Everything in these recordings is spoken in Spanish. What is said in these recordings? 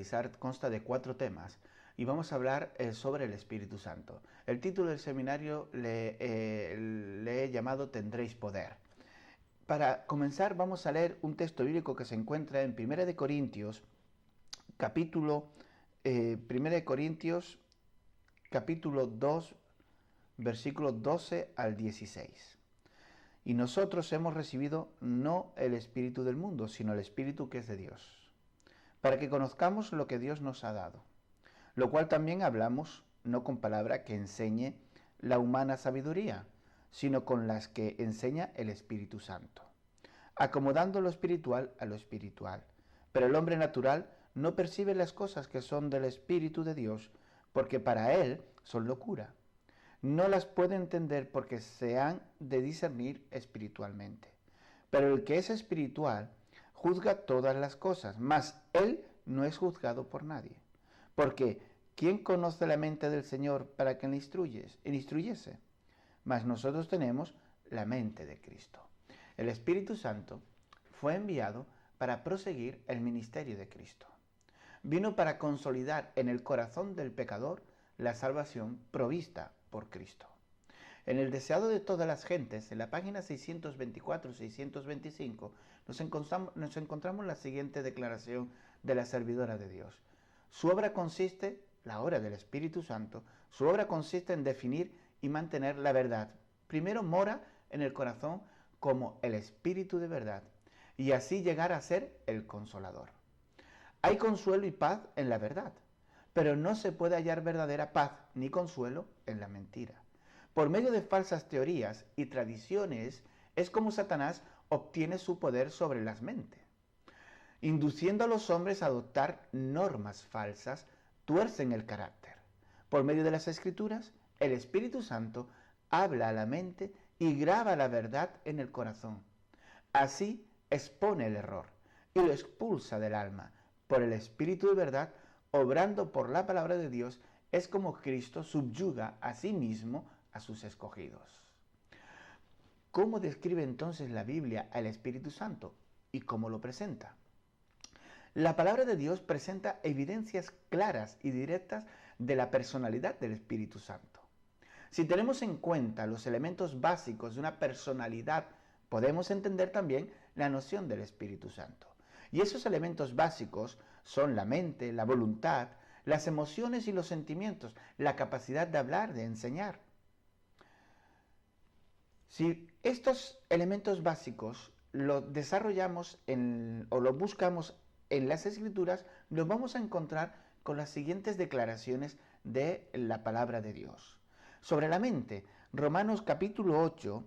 analizar consta de 4 temas y vamos a hablar sobre el Espíritu Santo. El título del seminario le he llamado Tendréis poder. Para comenzar vamos a leer un texto bíblico que se encuentra en 1 Corintios, capítulo 2, versículos 12 al 16. Y nosotros hemos recibido no el espíritu del mundo, sino el Espíritu que es de Dios, para que conozcamos lo que Dios nos ha dado, lo cual también hablamos, no con palabra que enseñe la humana sabiduría, sino con las que enseña el Espíritu Santo, acomodando lo espiritual a lo espiritual. Pero el hombre natural no percibe las cosas que son del Espíritu de Dios, porque para él son locura. No las puede entender porque se han de discernir espiritualmente. Pero el que es espiritual juzga todas las cosas, mas él no es juzgado por nadie. Porque ¿quién conoce la mente del Señor para que le instruyese? Mas nosotros tenemos la mente de Cristo. El Espíritu Santo fue enviado para proseguir el ministerio de Cristo. Vino para consolidar en el corazón del pecador la salvación provista por Cristo. En el deseado de todas las gentes, en la página 624-625, nos encontramos la siguiente declaración de la servidora de Dios. Su obra consiste, la obra del Espíritu Santo, su obra consiste en definir y mantener la verdad. Primero mora en el corazón como el Espíritu de verdad, y así llegar a ser el Consolador. Hay consuelo y paz en la verdad, pero no se puede hallar verdadera paz ni consuelo en la mentira. Por medio de falsas teorías y tradiciones es como Satanás obtiene su poder sobre las mentes. Induciendo a los hombres a adoptar normas falsas, tuercen el carácter. Por medio de las Escrituras, el Espíritu Santo habla a la mente y graba la verdad en el corazón. Así expone el error y lo expulsa del alma. Por el Espíritu de verdad, obrando por la palabra de Dios, es como Cristo subyuga a sí mismo a sus escogidos. ¿Cómo describe entonces la Biblia al Espíritu Santo y cómo lo presenta? La palabra de Dios presenta evidencias claras y directas de la personalidad del Espíritu Santo. Si tenemos en cuenta los elementos básicos de una personalidad, podemos entender también la noción del Espíritu Santo. Y esos elementos básicos son la mente, la voluntad, las emociones y los sentimientos, la capacidad de hablar, de enseñar. Si estos elementos básicos los desarrollamos o los buscamos en las Escrituras, nos vamos a encontrar con las siguientes declaraciones de la palabra de Dios. Sobre la mente, Romanos capítulo 8,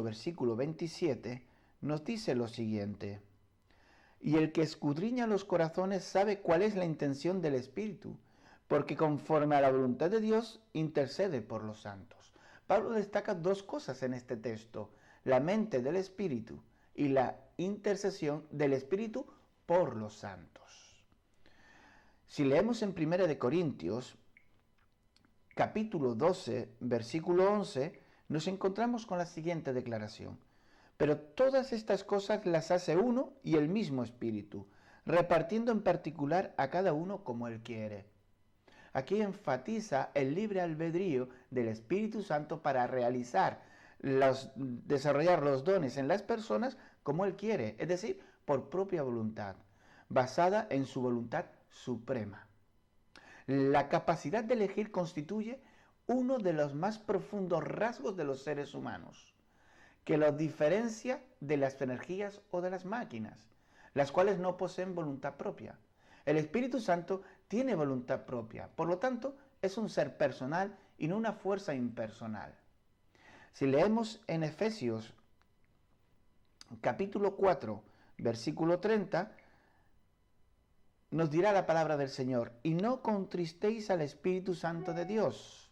versículo 27, nos dice lo siguiente: y el que escudriña los corazones sabe cuál es la intención del Espíritu, porque conforme a la voluntad de Dios intercede por los santos. Pablo destaca 2 cosas en este texto: la mente del Espíritu y la intercesión del Espíritu por los santos. Si leemos en 1 Corintios, capítulo 12, versículo 11, nos encontramos con la siguiente declaración: pero todas estas cosas las hace uno y el mismo Espíritu, repartiendo en particular a cada uno como Él quiere. Aquí enfatiza el libre albedrío del Espíritu Santo para desarrollar los dones en las personas como Él quiere, es decir, por propia voluntad, basada en su voluntad suprema. La capacidad de elegir constituye uno de los más profundos rasgos de los seres humanos, que los diferencia de las energías o de las máquinas, las cuales no poseen voluntad propia. El Espíritu Santo tiene voluntad propia, por lo tanto, es un ser personal y no una fuerza impersonal. Si leemos en Efesios capítulo 4, versículo 30, nos dirá la palabra del Señor: y no contristéis al Espíritu Santo de Dios,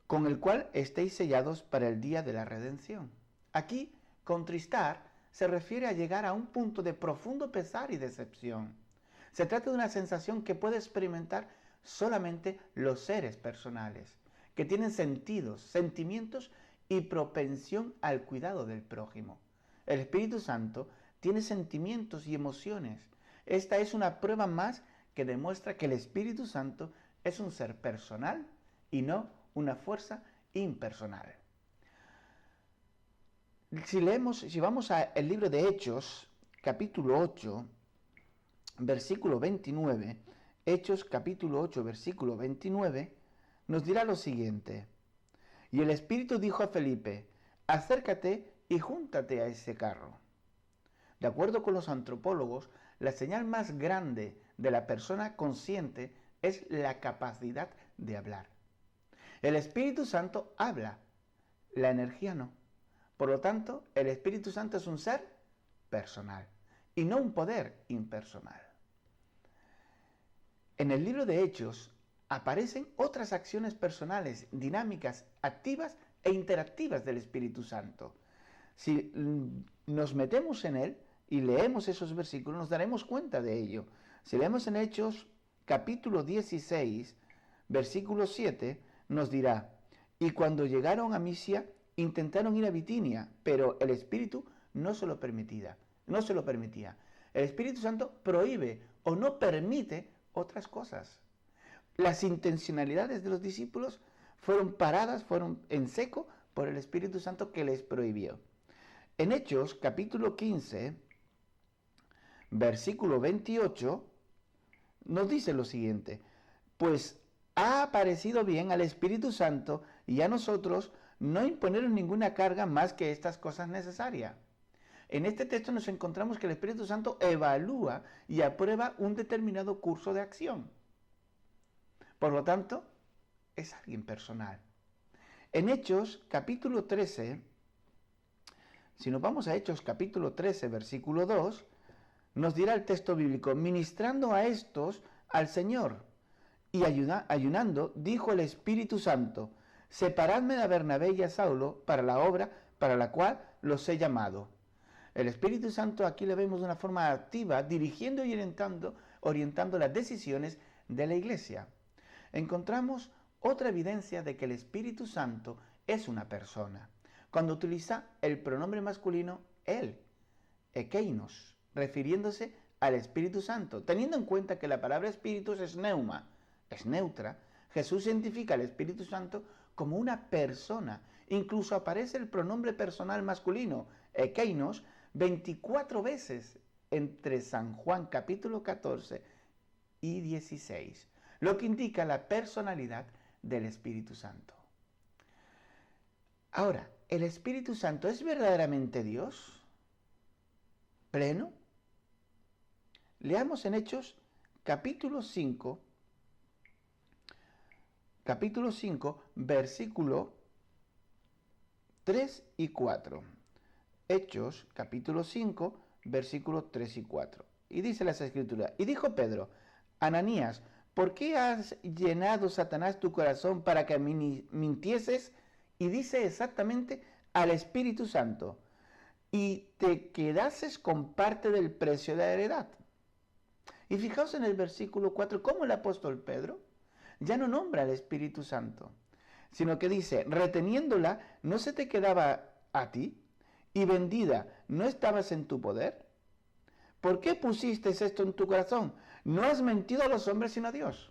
con el cual estéis sellados para el día de la redención. Aquí, contristar se refiere a llegar a un punto de profundo pesar y decepción. Se trata de una sensación que puede experimentar solamente los seres personales, que tienen sentidos, sentimientos y propensión al cuidado del prójimo. El Espíritu Santo tiene sentimientos y emociones. Esta es una prueba más que demuestra que el Espíritu Santo es un ser personal y no una fuerza impersonal. Si vamos al libro de Hechos, capítulo 8, versículo 29, Hechos capítulo 8, versículo 29, nos dirá lo siguiente: y el Espíritu dijo a Felipe, acércate y júntate a ese carro. De acuerdo con los antropólogos, la señal más grande de la persona consciente es la capacidad de hablar. El Espíritu Santo habla, la energía no. Por lo tanto, el Espíritu Santo es un ser personal y no un poder impersonal. En el libro de Hechos aparecen otras acciones personales, dinámicas, activas e interactivas del Espíritu Santo. Si nos metemos en él y leemos esos versículos, nos daremos cuenta de ello. Si leemos en Hechos capítulo 16, versículo 7, nos dirá: y cuando llegaron a Misia, intentaron ir a Bitinia, pero el Espíritu no se lo permitía. El Espíritu Santo prohíbe o no permite otras cosas. Las intencionalidades de los discípulos fueron paradas, fueron en seco por el Espíritu Santo que les prohibió. En Hechos capítulo 15, versículo 28, nos dice lo siguiente: pues ha parecido bien al Espíritu Santo y a nosotros no imponer ninguna carga más que estas cosas necesarias. En este texto nos encontramos que el Espíritu Santo evalúa y aprueba un determinado curso de acción. Por lo tanto, es alguien personal. En Hechos capítulo 13, si nos vamos a Hechos capítulo 13, versículo 2, nos dirá el texto bíblico: ministrando a estos al Señor y ayunando, dijo el Espíritu Santo: separadme a Bernabé y a Saulo para la obra para la cual los he llamado. El Espíritu Santo aquí le vemos de una forma activa, dirigiendo y orientando las decisiones de la iglesia. Encontramos otra evidencia de que el Espíritu Santo es una persona, cuando utiliza el pronombre masculino él, ekeinos, refiriéndose al Espíritu Santo. Teniendo en cuenta que la palabra espíritus es neuma, es neutra, Jesús identifica al Espíritu Santo como una persona. Incluso aparece el pronombre personal masculino, ekeinos, 24 veces entre San Juan capítulo 14 y 16, lo que indica la personalidad del Espíritu Santo. Ahora, ¿el Espíritu Santo es verdaderamente Dios? ¿Pleno? Leamos en Hechos capítulo 5, versículo 3 y 4. Hechos capítulo 5, versículos 3 y 4. Y dice las Escrituras: y dijo Pedro: Ananías, ¿por qué has llenado Satanás tu corazón para que mintieses? Y dice exactamente al Espíritu Santo: y te quedases con parte del precio de la heredad. Y fijaos en el versículo 4 cómo el apóstol Pedro ya no nombra al Espíritu Santo, sino que dice: reteniéndola, ¿no se te quedaba a ti? Y vendida, ¿no estabas en tu poder? ¿Por qué pusiste esto en tu corazón? No has mentido a los hombres sino a Dios.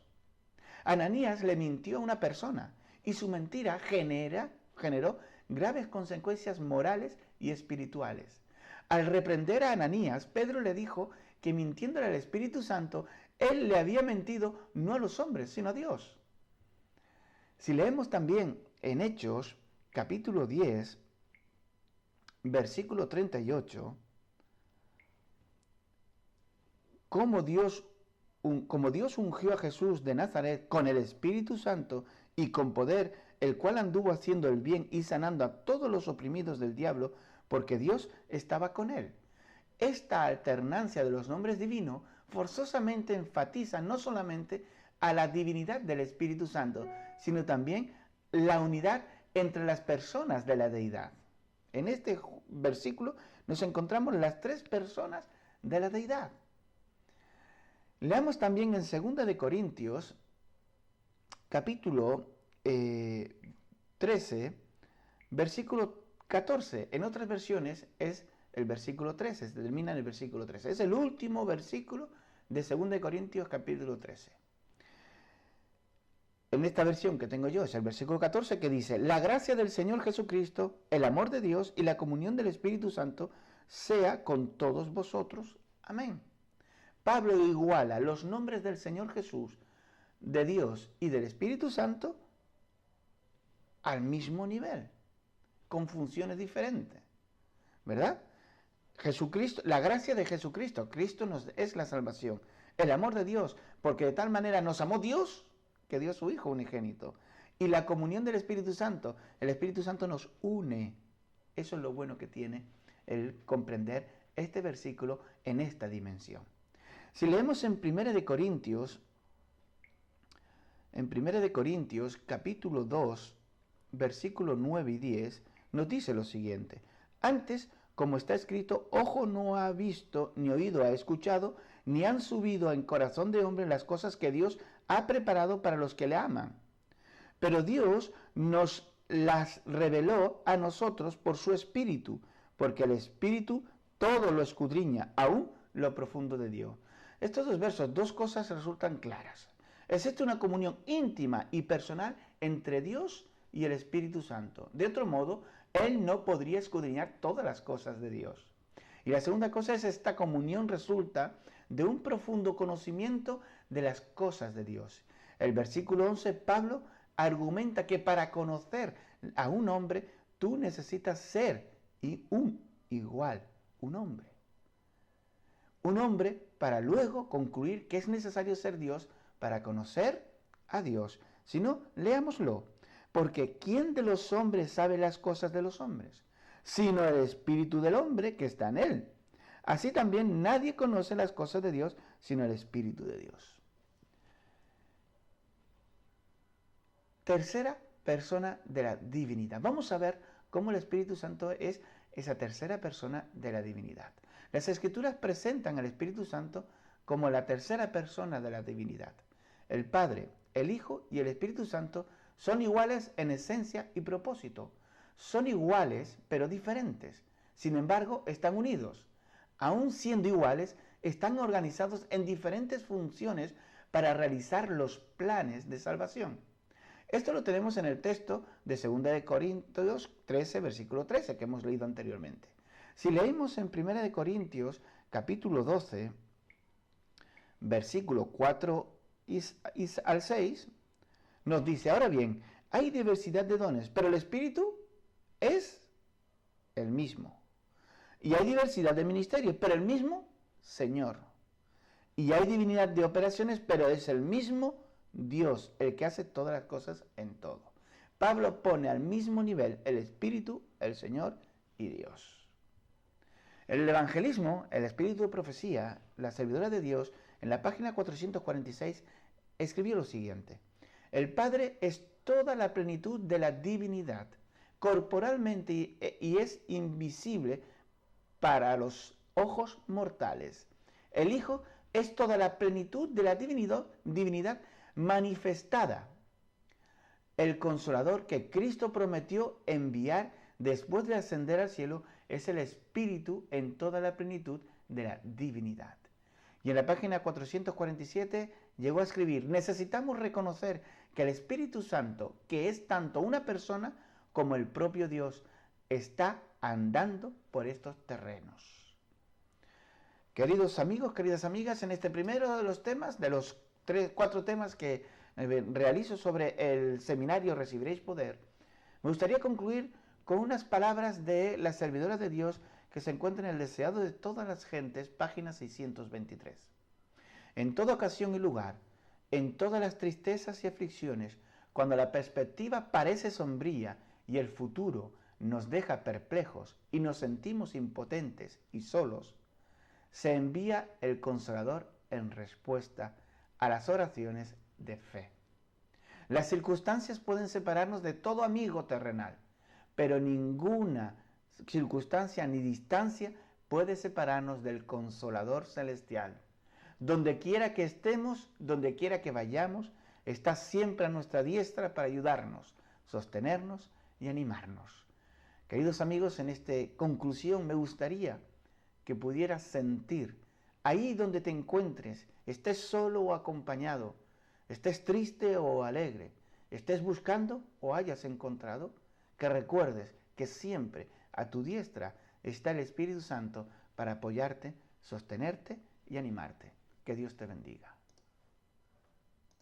Ananías le mintió a una persona y su mentira generó graves consecuencias morales y espirituales. Al reprender a Ananías, Pedro le dijo que mintiéndole al Espíritu Santo, él le había mentido no a los hombres sino a Dios. Si leemos también en Hechos capítulo 10, versículo 38, como Dios ungió a Jesús de Nazaret con el Espíritu Santo y con poder, el cual anduvo haciendo el bien y sanando a todos los oprimidos del diablo, porque Dios estaba con él. Esta alternancia de los nombres divinos forzosamente enfatiza no solamente a la divinidad del Espíritu Santo, sino también la unidad entre las personas de la deidad. En este versículo nos encontramos las tres personas de la deidad. Leamos también en 2 de Corintios, capítulo 13, versículo 14. En otras versiones es el versículo 13, se termina en el versículo 13. Es el último versículo de 2 Corintios capítulo 13. En esta versión que tengo yo es el versículo 14 que dice: la gracia del Señor Jesucristo, el amor de Dios y la comunión del Espíritu Santo sea con todos vosotros. Amén. Pablo iguala los nombres del Señor Jesús, de Dios y del Espíritu Santo al mismo nivel, con funciones diferentes, ¿verdad? Jesucristo, la gracia de Jesucristo, Cristo es la salvación, el amor de Dios, porque de tal manera nos amó Dios que dio a su Hijo unigénito, y la comunión del Espíritu Santo, el Espíritu Santo nos une. Eso es lo bueno que tiene el comprender este versículo en esta dimensión. Si leemos en 1 Corintios capítulo 2, versículos 9 y 10, nos dice lo siguiente: antes, como está escrito, ojo no ha visto, ni oído ha escuchado, ni han subido en corazón de hombre las cosas que Dios ha preparado para los que le aman. Pero Dios nos las reveló a nosotros por su Espíritu, porque el Espíritu todo lo escudriña, aún lo profundo de Dios. Estos dos versos, dos cosas resultan claras. Existe una comunión íntima y personal entre Dios y el Espíritu Santo. De otro modo, Él no podría escudriñar todas las cosas de Dios. Y la segunda cosa es: esta comunión resulta de un profundo conocimiento de las cosas de Dios. El versículo 11, Pablo argumenta que para conocer a un hombre, tú necesitas ser un hombre. Un hombre para luego concluir que es necesario ser Dios para conocer a Dios. Si no, leámoslo. Porque ¿quién de los hombres sabe las cosas de los hombres? Sino el espíritu del hombre que está en él. Así también nadie conoce las cosas de Dios, sino el Espíritu de Dios. Tercera persona de la divinidad. Vamos a ver cómo el Espíritu Santo es esa tercera persona de la divinidad. Las Escrituras presentan al Espíritu Santo como la tercera persona de la divinidad. El Padre, el Hijo y el Espíritu Santo son iguales en esencia y propósito. Son iguales, pero diferentes. Sin embargo, están unidos. Aún siendo iguales, están organizados en diferentes funciones para realizar los planes de salvación. Esto lo tenemos en el texto de 2 Corintios 13, versículo 13, que hemos leído anteriormente. Si leímos en 1 Corintios capítulo 12, versículo 4 al 6, nos dice: ahora bien, hay diversidad de dones, pero el Espíritu es el mismo. Y hay diversidad de ministerios, pero el mismo Señor. Y hay divinidad de operaciones, pero es el mismo Dios el que hace todas las cosas en todo. Pablo pone al mismo nivel el Espíritu, el Señor y Dios. El evangelismo, el espíritu de profecía, la servidora de Dios, en la página 446, escribió lo siguiente: el Padre es toda la plenitud de la divinidad, corporalmente, y es invisible para los ojos mortales. El Hijo es toda la plenitud de la divinidad manifestada. El Consolador que Cristo prometió enviar después de ascender al cielo es el Espíritu en toda la plenitud de la divinidad. Y en la página 447 llegó a escribir: necesitamos reconocer que el Espíritu Santo, que es tanto una persona como el propio Dios, está andando por estos terrenos. Queridos amigos, queridas amigas, en este primero de los temas, de los 4 temas que realizo sobre el seminario Recibiréis Poder, me gustaría concluir con unas palabras de la servidora de Dios que se encuentra en el Deseado de todas las gentes, página 623. En toda ocasión y lugar, en todas las tristezas y aflicciones, cuando la perspectiva parece sombría y el futuro nos deja perplejos y nos sentimos impotentes y solos, se envía el Consolador en respuesta a las oraciones de fe. Las circunstancias pueden separarnos de todo amigo terrenal, pero ninguna circunstancia ni distancia puede separarnos del Consolador celestial. Donde quiera que estemos, donde quiera que vayamos, está siempre a nuestra diestra para ayudarnos, sostenernos y animarnos. Queridos amigos, en esta conclusión me gustaría que pudieras sentir, ahí donde te encuentres, estés solo o acompañado, estés triste o alegre, estés buscando o hayas encontrado, que recuerdes que siempre a tu diestra está el Espíritu Santo para apoyarte, sostenerte y animarte. Que Dios te bendiga.